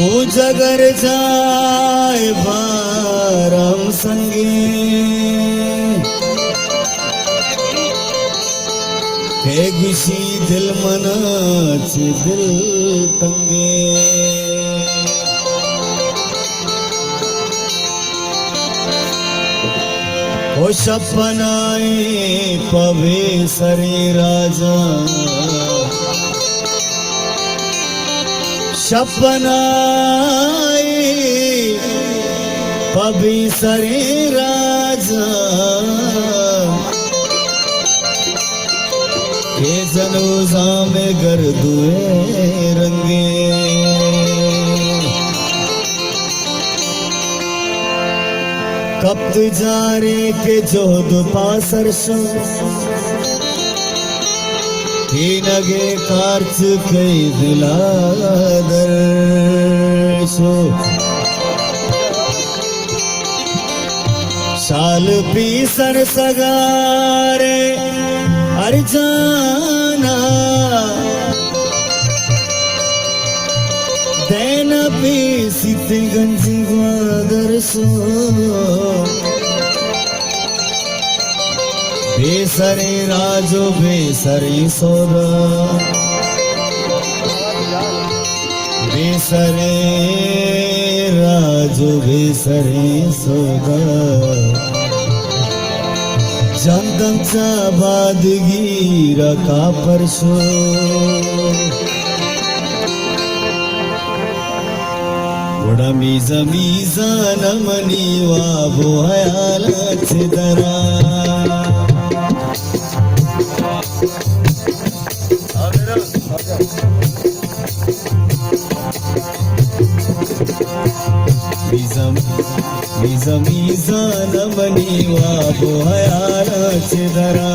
जगर जाय बारम संगे हे गुशी दिल मनाच दिल तंगे ओ सपनाए पवे सरे राजा सपनाए पवे सरे राजा के जनोजा में गर्दुए रंगे कब तू जा रे के जोध पासर सो ही नगे कार्च कई दिलादर सो साल पीसर सगारे अर्जाना देन पे सिद्धगंज ग्वादर सो बेसरे राजो बेसरे सौदा बेसरे राजो बेसरे सौदा चंदनचा बादगीरा का परसो वडा मीजा मीजा नमनी वाबो हयालाच दरा मीजा मीजा नमनी वाबो हयालाच दरा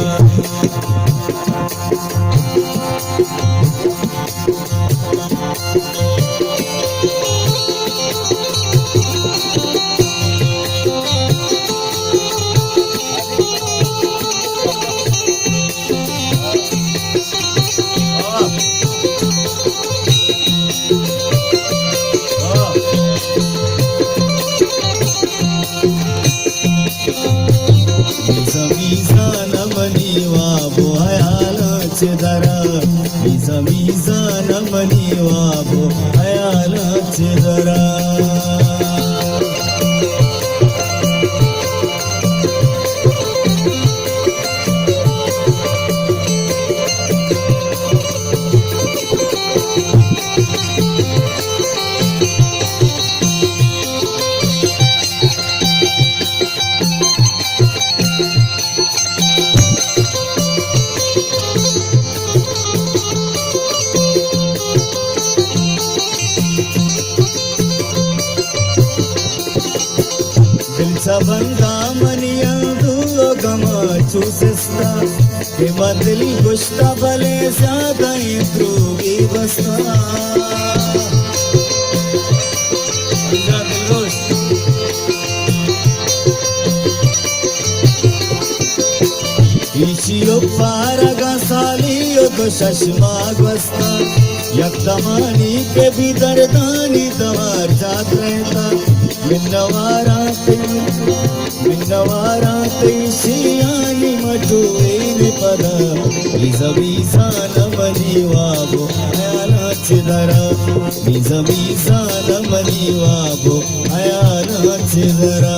मीजा नमनी वाबो हयालाच दरा मीजा मीजा नमनी वाबो हयालाच दरा बंदा मनियंदु गमा चूसस्ता के बदली गुस्ता भले ज्यादा इंद्रूगी बस्ता इशियो पारगा सालियो तो शशमाग बस्ता यकदमानी के भी दर्दानी दवार जात रहता मिन्नवारा शियानी मटुएन पदा मीजा मीजा नमनी वाबो हयालाच दरा मीजा मीजा नमनी वाबो हयालाच दरा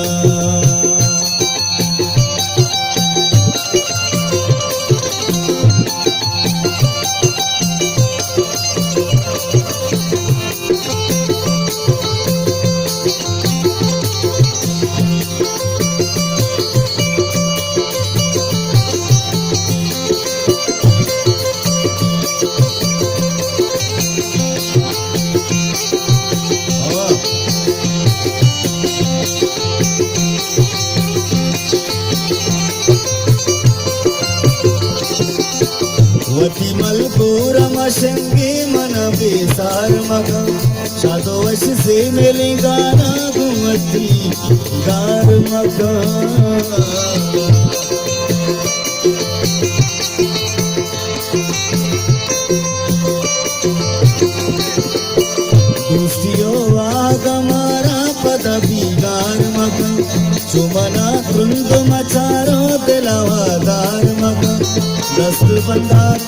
वती मलपूरा मशंगे मन बेसार मगा शादो वश से मिले गाना घुमती गार मगा दूसरियों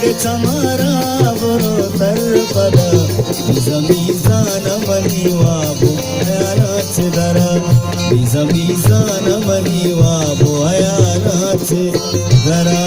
के चमारा बरो तर पद मीजान मनीवा बोयानाच दरा मीजान मनीवा बोयानाच दरा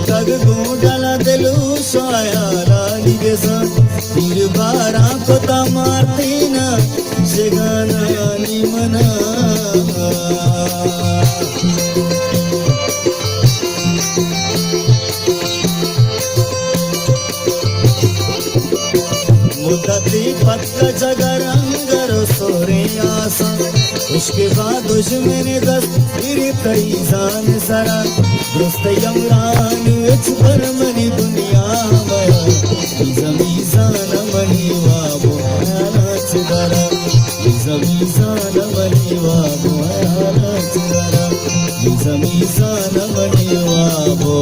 तग गोडला दिलू सोयाला लिगेसा तीर बारा कोता मारतीना शेगाना निमना मुदती पत्क जगरंगर सोरे आसा उसके बाद दुश्मन दस फिर कई जान सरा दोस्त यमरान विच पर मनी दुनिया मया मीजान मनी वाबो नाच दरा मीजान मनी वाबो नाच दरा मीजान मनी वाबो